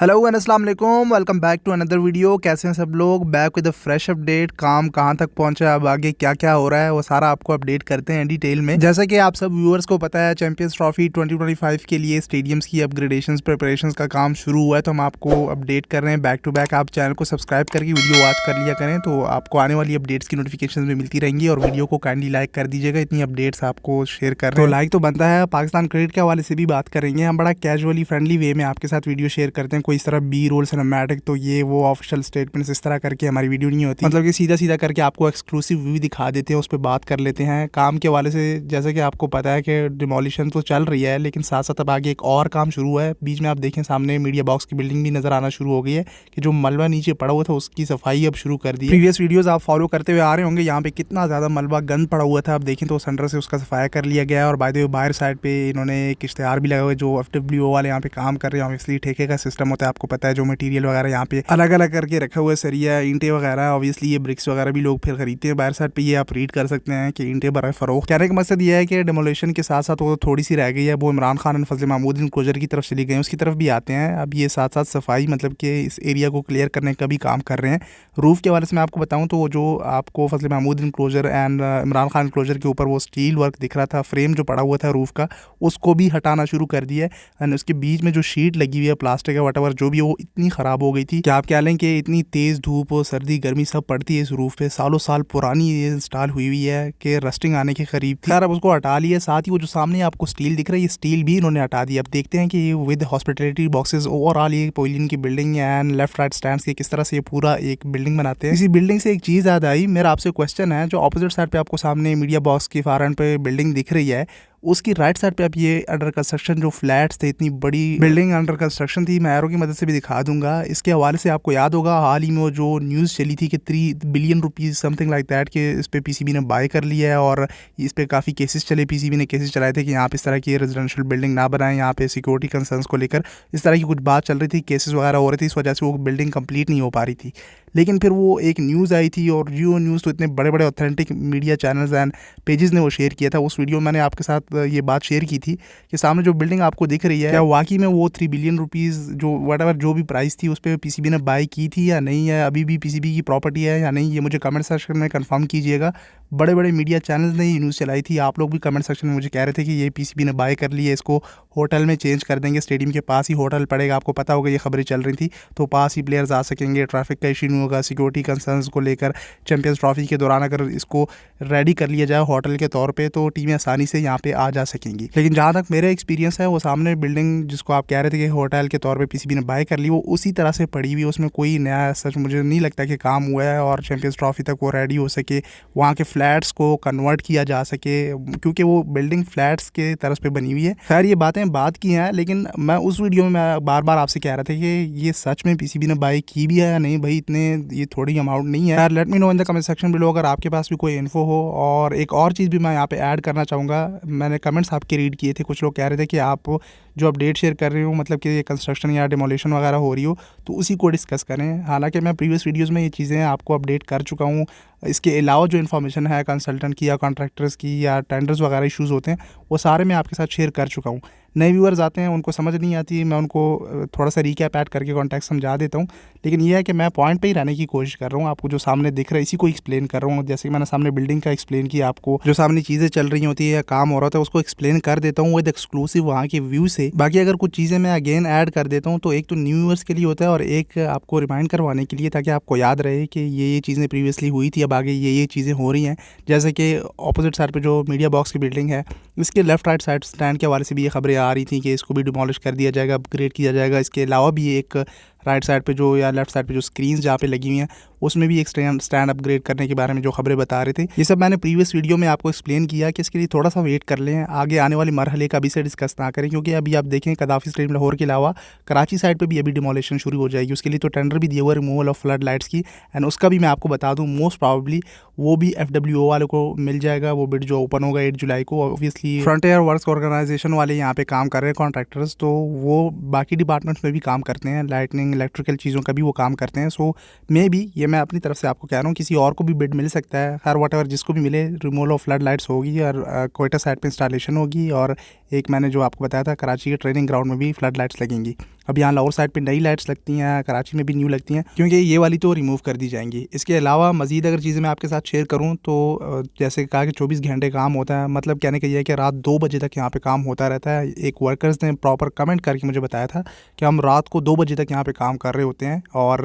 Hello and अस्सलाम वालेकुम, welcome back to another video. कैसे हैं सब लोग? Back with a fresh update. काम कहां तक पहुंचा है, अब आगे क्या क्या हो रहा है, वो सारा आपको अपडेट करते हैं डिटेल में। जैसा कि आप सब व्यूअर्स को पता है, चैंपियंस ट्रॉफी 2025 के लिए स्टेडियम्स की अपग्रेडेशंस प्रिपरेशंस का काम शुरू हुआ है, तो हम आपको अपडेट कर रहे हैं बैक टू बैक। आप चैनल को सब्सक्राइब करके वीडियो वॉच कर लिया करें, तो आपको आने वाली अपडेट्स की नोटिफिकेशन भी मिलती रहेंगी। और वीडियो को काइंडली लाइक कर दीजिएगा, इतनी अपडेट्स आपको शेयर कर रहे हैं तो लाइक तो बनता है। पाकिस्तान क्रिकेट के हवाले से भी बात करेंगे हम, बड़ा कैजुअली फ्रेंडली वे में आपके साथ वीडियो शेयर करते हैं। कोई इस तरह बी रोल सिनेमैटिक तो ये वो ऑफिशियल स्टेटमेंट्स इस तरह करके हमारी वीडियो नहीं होती, मतलब कि सीधा सीधा करके आपको एक्सक्लूसिव व्यू दिखा देते हैं, उस पर बात कर लेते हैं। काम के हवाले से जैसे कि आपको पता है कि डिमोलिशन तो चल रही है, लेकिन साथ साथ अब आगे एक और काम शुरू हुआ है। बीच में आप देखें सामने मीडिया बॉक्स की बिल्डिंग भी नजर आना शुरू हो गई है कि जो मलबा नीचे पड़ा हुआ था उसकी सफाई अब शुरू कर दी है। प्रीवियस वीडियोस आप फॉलो करते हुए आ रहे होंगे, यहाँ पे कितना ज़्यादा मलबा गंद पड़ा हुआ था। अब देखें तो सेंटर से उसका सफाया कर लिया गया है। और बाय द वे बाहर साइड पे इन्होंने एक इश्तेहार भी लगा हुआ है, जो FWO वाले यहाँ पे काम कर रहे हैं। ऑब्वियसली ठेके का सिस्टम होता है, आपको पता है। जो मटीरियल वगैरह यहाँ पे अलग अलग करके रखा हुआ है, सरिया ईंटें वगैरह। ऑब्वियसली ये ब्रिक्स वगैरह भी लोग फिर खरीदते हैं। बाहर साइड पे ये आप रीड कर सकते हैं कि ईंटें बराए फरोख्त। कहने का मकसद ये है कि डेमोलेशन के साथ साथ वो थोड़ी सी रह गई है, वो इमरान खान और फजल महमूद इनक्लोजर की तरफ चली गई, उसकी तरफ भी आते हैं। अब ये साथ साथ सफाई, मतलब कि इस एरिया को क्लियर करने का भी काम कर रहे हैं। रूफ के बारे में मैं आपको बताऊँ तो जो आपको Fazal Mahmood enclosure and Imran Khan enclosure के ऊपर वो स्टील वर्क दिख रहा था, फ्रेम जो पड़ा हुआ था रूफ का, उसको भी हटाना शुरू कर दिया है। एंड उसके बीच में जो शीट लगी हुई है प्लास्टिक है वटएवर जो भी, वो इतनी ख़राब हो गई थी कि आप कह लें कि इतनी तेज़ धूप और सर्दी गर्मी सब पड़ती है इस रूफ पे। सालों साल पुरानी ये इंस्टॉल हुई हुई है कि रस्टिंग आने के करीब थी। यार अब उसको हटा लिया। साथ ही वो जो सामने आपको स्टील दिख रहा है, ये स्टील भी इन्होंने हटा दिया। अब देखते हैं कि विद हॉस्पिटलिटी बॉक्सेस ओवरऑल ये पवेलियन की building and left right stands के किस तरह से ये पूरा एक बिल्डिंग बनाते हैं। इसी बिल्डिंग से एक चीज़ याद आई, मेरा आपसे क्वेश्चन है। जो ऑपोजिट साइड पे आपको सामने मीडिया बॉक्स की फार एंड पे बिल्डिंग दिख रही है, उसकी राइट साइड पे आप ये अंडर कंस्ट्रक्शन जो फ्लैट्स थे, इतनी बड़ी बिल्डिंग अंडर कंस्ट्रक्शन थी, मैं एरो की मदद से भी दिखा दूंगा। इसके हवाले से आपको याद होगा हाल ही में वो जो न्यूज़ चली थी कि 3 billion rupees something like that के इस पे PCB ने बाय कर लिया है। और इस पे काफ़ी केसेस चले, PCB ने केसेस चलाए थे कि यहाँ पे इस तरह की रेजिडेंशियल बिल्डिंग ना बनाएं, यहाँ पे सिक्योरिटी कंसर्न्स को लेकर इस तरह की कुछ बात चल रही थी, केसेस वगैरह हो रही थी। इस वजह से वो बिल्डिंग कंप्लीट नहीं हो पा रही थी। लेकिन फिर वो एक न्यूज़ आई थी, और जो न्यूज़ तो इतने बड़े बड़े authentic media channels and pages ने वो शेयर किया था। उस वीडियो में मैंने आपके साथ ये बात शेयर की थी कि सामने जो बिल्डिंग आपको दिख रही है, क्या वाकई में वो 3 बिलियन रुपीज़ जो वटएवर जो भी प्राइस थी उस पर PCB ने बाय की थी या नहीं है, अभी भी PCB की प्रॉपर्टी है या नहीं, ये मुझे कमेंट सेक्शन में कंफर्म कीजिएगा। बड़े बड़े मीडिया चैनल्स ने ये न्यूज़ चलाई थी, आप लोग भी कमेंट सेक्शन में मुझे कह रहे थे कि ये PCB ने बाय कर लिया, इसको होटल में चेंज कर देंगे, स्टेडियम के पास ही होटल पड़ेगा। आपको पता होगा ये खबरें चल रही थी, तो पास ही प्लेयर्स आ सकेंगे, ट्रैफिक का इशू नहीं होगा। सिक्योरिटी कंसर्न्स को लेकर चैंपियंस ट्रॉफी के दौरान अगर इसको रेडी कर लिया जाए होटल के तौर पे, तो टीमें आसानी से यहाँ पे आ जा सकेंगी। लेकिन जहाँ तक मेरा एक्सपीरियंस है, वो सामने बिल्डिंग जिसको आप कह रहे थे कि होटल के तौर पे PCB ने बाय कर ली, वो उसी तरह से पड़ी हुई, उसमें कोई नया सच मुझे नहीं लगता कि काम हुआ है और चैंपियंस ट्रॉफी तक वो रेडी हो सके, वहाँ के फ्लैट्स को कन्वर्ट किया जा सके, क्योंकि वो बिल्डिंग फ्लैट्स के तरफ पे बनी हुई है। खैर ये बातें बात की हैं, लेकिन मैं उस वीडियो में मैं बार बार आपसे कह रहा था कि ये सच में PCB ने बाय की भी है या नहीं भाई, इतने ये थोड़ी अमाउंट नहीं है। यार let me know in the comment section below अगर आपके पास भी कोई इन्फो हो। और एक और चीज़ भी मैं यहाँ पे ऐड करना चाहूँगा, मैंने कमेंट्स आपके रीड किए थे, कुछ लोग कह रहे थे कि आप जो अपडेट शेयर कर रहे हो, मतलब कि ये कंस्ट्रक्शन या डिमोलिशन वगैरह हो रही हो, तो उसी को डिस्कस करें। हालांकि मैं प्रीवियस वीडियोस में ये चीज़ें आपको अपडेट कर चुका हूँ। इसके अलावा जो इन्फॉर्मेशन है कंसल्टेंट की या कॉन्ट्रैक्टर्स की या टेंडर्स वगैरह इशूज़ होते हैं, वो सारे मैं आपके साथ शेयर कर चुका हूँ। नए व्यूअर्स आते हैं, उनको समझ नहीं आती, मैं उनको थोड़ा सा रिकैप ऐड करके कॉन्टेक्स्ट समझा देता हूँ। लेकिन यह है कि मैं पॉइंट पे ही रहने की कोशिश कर रहा हूँ। आपको जो सामने दिख रहा है इसी को एक्सप्लेन कर रहा हूँ। जैसे कि मैंने सामने बिल्डिंग का एक्सप्लेन किया, आपको जो सामने चीज़ें चल रही होती है या काम हो रहा था उसको एक्सप्लेन कर देता हूँ विद एक्सक्लूसिव वहाँ के व्यू से। बाकी अगर कुछ चीज़ें मैं अगेन ऐड कर देता हूँ, तो एक तो न्यू व्यूअर्स के लिए होता है और एक आपको रिमाइंड करवाने के लिए, ताकि आपको याद रहे कि ये चीज़ें प्रीवियसली हुई थी, अब आगे ये चीज़ें हो रही हैं। जैसे कि ऑपोजिट साइड पे जो मीडिया बॉक्स की बिल्डिंग है, इसके लेफ्ट राइट साइड स्टैंड के हवाले से भी ये खबरें आ रही थी कि इसको भी डिमोलिश कर दिया जाएगा, अपग्रेड किया जाएगा। इसके अलावा भी एक राइट साइड पे जो या लेफ्ट साइड पे जो स्क्रीन्स जहाँ पे लगी हुई हैं, उसमें भी एक स्टैंड अपग्रेड करने के बारे में जो खबरें बता रहे थे, ये सब मैंने प्रीवियस वीडियो में आपको एक्सप्लेन किया कि इसके लिए थोड़ा सा वेट कर लें, आगे आने वाली मरहले का अभी से डिस्कस ना करें। क्योंकि अभी आप देखें कदाफी स्टेडियम लाहौर के अलावा कराची साइड पे भी अभी डिमोलिशन शुरू हो जाएगी। उसके लिए तो टेंडर भी दिया हुआ है रिमूवल ऑफ फ्लड लाइट्स की, एंड उसका भी मैं आपको बता दूँ मोस्ट प्रॉबली वो भी FWO वालों को मिल जाएगा। वो बिड जो ओपन होगा 8 जुलाई को, ऑब्वियसली फ्रंटियर वर्क्स ऑर्गेनाइजेशन वाले यहाँ पे काम कर रहे हैं कॉन्ट्रैक्टर्स, तो वो बाकी डिपार्टमेंट्स में भी काम करते हैं, लाइटनिंग इलेक्ट्रिकल चीज़ों का भी वो काम करते हैं। सो मे बी ये मैं अपनी तरफ से आपको कह रहा हूँ, किसी और को भी बिड मिल सकता है। हर वट जिसको भी मिले, रिमूवल ऑफ फ्लड लाइट्स होगी और कोयटा साइड पे इंस्टॉलेशन होगी, और एक मैंने जो आपको बताया था कराची के ट्रेनिंग ग्राउंड में भी फ्लड लाइट्स लगेंगी। अब यहाँ लाहौर साइड पे नई लाइट्स लगती हैं, कराची में भी न्यू लगती हैं, क्योंकि ये वाली तो रिमूव कर दी जाएंगी। इसके अलावा मज़ीद अगर चीज़ें मैं आपके साथ शेयर करूँ तो जैसे कहा कि 24 घंटे काम होता है, मतलब कहने का ये है कि रात 2 बजे तक यहाँ पे काम होता रहता है। एक वर्कर्स ने प्रॉपर कमेंट करके मुझे बताया था कि हम रात को 2 बजे तक यहाँ पे काम कर रहे होते हैं। और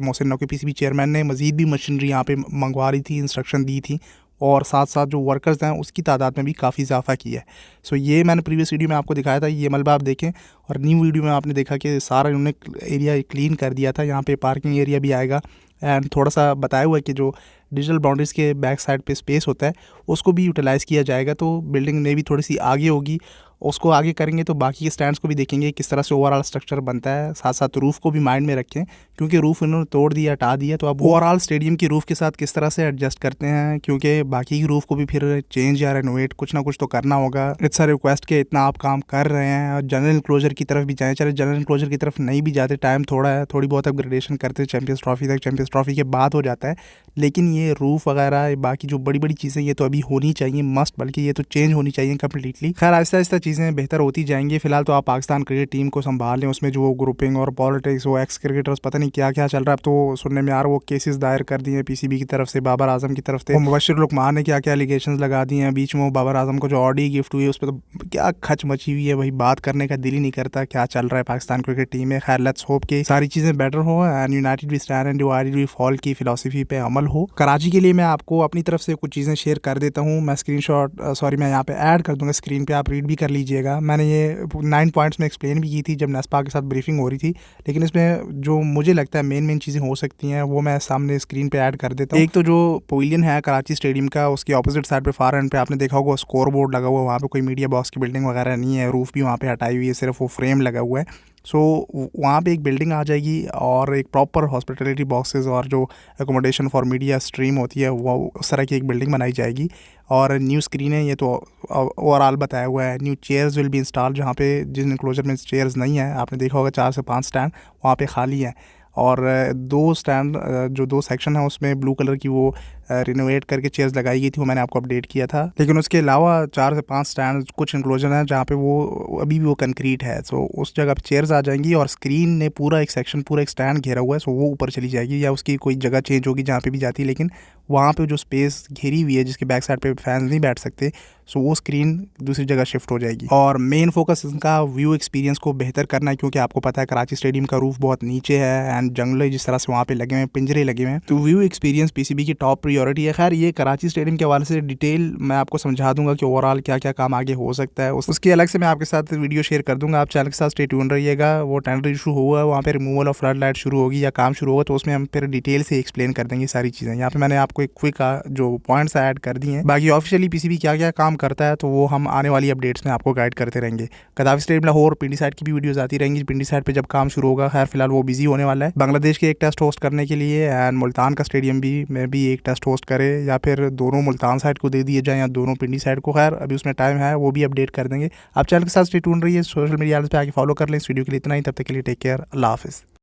मोहसिन नकवी पीसीबी चेयरमैन ने मज़ीद भी मशीनरी यहाँ पे मंगवा रही थी, इंस्ट्रक्शन दी थी, और साथ साथ जो वर्कर्स हैं उसकी तादाद में भी काफ़ी इजाफा किया है। सो ये मैंने प्रीवियस वीडियो में आपको दिखाया था, ये मलबा आप देखें। और न्यू वीडियो में आपने देखा कि सारा इन्होंने एरिया क्लीन कर दिया था। यहाँ पे पार्किंग एरिया भी आएगा, एंड थोड़ा सा बताया हुआ है कि जो डिजिटल बाउंड्रीज़ के बैक साइड पे स्पेस होता है उसको भी यूटिलाइज़ किया जाएगा। तो बिल्डिंग में भी थोड़ी सी आगे होगी, उसको आगे करेंगे तो बाकी के स्टैंड्स को भी देखेंगे किस तरह से ओवरऑल स्ट्रक्चर बनता है। साथ साथ रूफ़ को भी माइंड में रखें, क्योंकि रूफ़ इन्होंने तोड़ दिया, हटा दिया, तो अब ओवरऑल स्टेडियम की रूफ़ के साथ किस तरह से एडजस्ट करते हैं, क्योंकि बाकी की रूफ़ को भी फिर चेंज या रेनोवेट कुछ ना कुछ तो करना होगा। इट्स अ रिक्वेस्ट के इतना आप काम कर रहे हैं और जनरल इंक्लोजर की तरफ भी जाएँ। चले जनरल इंक्लोजर की तरफ नहीं भी जाते, टाइम थोड़ा है, थोड़ी बहुत अपग्रेडेशन करते चैम्पियंस ट्रॉफी तक, चैम्पियंस ट्रॉफी के बाद हो जाता है। लेकिन ये रूफ़ वगैरह बाकी जो बड़ी बड़ी चीज़ें ये तो अभी होनी चाहिए मस्ट, बल्कि ये तो चेंज होनी चाहिए कम्प्लीटली। खैर आहिस्ता आहिस्ता चीज़ें बेहतर होती जाएंगी। फिलहाल तो आप पाकिस्तान क्रिकेट टीम को संभाल लें, उसमें जो ग्रुपिंग और पॉलिटिक्स, वो एक्स क्रिकेटर्स पता नहीं क्या क्या चल रहा है। अब तो सुनने में यार वो केसेस दायर कर दिए हैं पीसीबी की तरफ से, बाबर आजम की तरफ से। मुबशिर लुकमान ने क्या क्या एलिगेशंस लगा दिए हैं। बीच में वो बाबर आजम को जो ऑडी गिफ्ट हुई है उस पर तो क्या खच मची हुई है, वही बात करने का दिल ही नहीं करता क्या चल रहा है पाकिस्तान क्रिकेट टीम में। खैर लेट्स होप कि सारी चीज़ें बेटर हो and united we stand and divided we fall की फिलॉसफी पे अमल हो। कराची के लिए मैं आपको अपनी तरफ से कुछ चीज़ें शेयर कर देता हूँ। मैं मैं यहाँ पे ऐड कर दूँगा स्क्रीन पे, आप रीड भी कर लीजिएगा। मैंने ये 9 पॉइंट्स में एक्सप्लेन भी की थी जब नेस्पा के साथ ब्रीफिंग हो रही थी, लेकिन इसमें जो मुझे लगता है मेन चीज़ें हो सकती हैं वो मैं सामने स्क्रीन पे ऐड कर देता हूँ। एक तो जो पवेलियन है कराची स्टेडियम का, उसके ऑपोजिट साइड पे फार एंड पे आपने देखा होगा स्कोर बोर्ड लगा हुआ है। वहाँ पे कोई मीडिया बॉक्स की बिल्डिंग वगैरह नहीं है, रूफ़ भी वहाँ पे हटाई हुई है, सिर्फ वो फ्रेम लगा हुआ है। सो वहाँ पे एक बिल्डिंग आ जाएगी और एक प्रॉपर हॉस्पिटलिटी बॉक्सेस और जो एकोमोडेशन फॉर मीडिया स्ट्रीम होती है वो उस तरह की एक बिल्डिंग बनाई जाएगी। और न्यू स्क्रीन है, ये तो ओवरऑल बताया हुआ है। New chairs will be install, जहाँ पे जिन इंक्लोजर में चेयर्स नहीं है, आपने देखा होगा 4 से 5 स्टैंड वहाँ पे खाली हैं। और 2 स्टैंड जो 2 सेक्शन है उसमें ब्लू कलर की वो रिनोवेट करके चेयर्स लगाई गई थी, वो मैंने आपको अपडेट किया था। लेकिन उसके अलावा 4 से 5 स्टैंड कुछ इंक्लोजर हैं जहाँ पे वो अभी भी वो कंक्रीट है, सो उस जगह पे चेयर्स आ जाएंगी। और स्क्रीन ने पूरा एक सेक्शन, पूरा एक स्टैंड घेरा हुआ है, सो वो ऊपर चली जाएगी या उसकी कोई जगह चेंज होगी जहाँ पे भी जाती है। लेकिन वहाँ पे जो स्पेस घेरी हुई है जिसके बैक साइड पे फैंस नहीं बैठ सकते, सो वो स्क्रीन दूसरी जगह शिफ्ट हो जाएगी। और मेन फोकस इनका व्यू एक्सपीरियंस को बेहतर करना है, क्योंकि आपको पता है कराची स्टेडियम का रूफ बहुत नीचे है एंड जंगल जिस तरह से वहाँ पे लगे हुए हैं, पिंजरे लगे हुए हैं, तो व्यू एक्सपीरियंस पीसीबी की टॉप प्रायोरिटी है। खैर ये कराची स्टेडियम के हवाले से डिटेल मैं आपको समझा दूंगा कि ओवरऑल क्या क्या काम आगे हो सकता है, उसके अलग से मैं आपके साथ वीडियो शेयर कर दूंगा। आप चैनल के साथ स्टे ट्यून रहिएगा। वो टेंडर इशू हुआ है, वहाँ पे रिमूवल ऑफ फ्लड लाइट शुरू होगी या काम शुरू होगा, तो उसमें हम फिर डिटेल से एक्सप्लेन कर देंगे सारी चीज़ें। यहाँ पे मैंने आपको एक क्विक जो पॉइंट्स ऐड कर दिए हैं। बाकी ऑफिशियली पीसीबी क्या क्या काम करता है तो वो हम आने वाली अपडेट्स में आपको गाइड करते रहेंगे। गद्दाफी स्टेडियम लाहौर पिंडी साइड की भी वीडियोस आती रहेंगी, पिंडी साइड पे जब काम शुरू होगा। खैर फिलहाल वो बिजी होने वाला है बांग्लादेश के एक टेस्ट होस्ट करने के लिए, एंड मुल्तान का स्टेडियम भी में भी एक टेस्ट होस्ट करे, या फिर दोनों मुल्तान साइड को दे दिए जाए या दोनों पिंडी साइड को। खैर अभी उसमें टाइम है, वो भी अपडेट कर देंगे। आप चैनल के साथ स्टे ट्यून रहिए, सोशल मीडिया पे आके फॉलो कर लें। इस वीडियो के लिए इतना ही, तब तक के लिए टेक केयर, अल्लाह हाफिज़।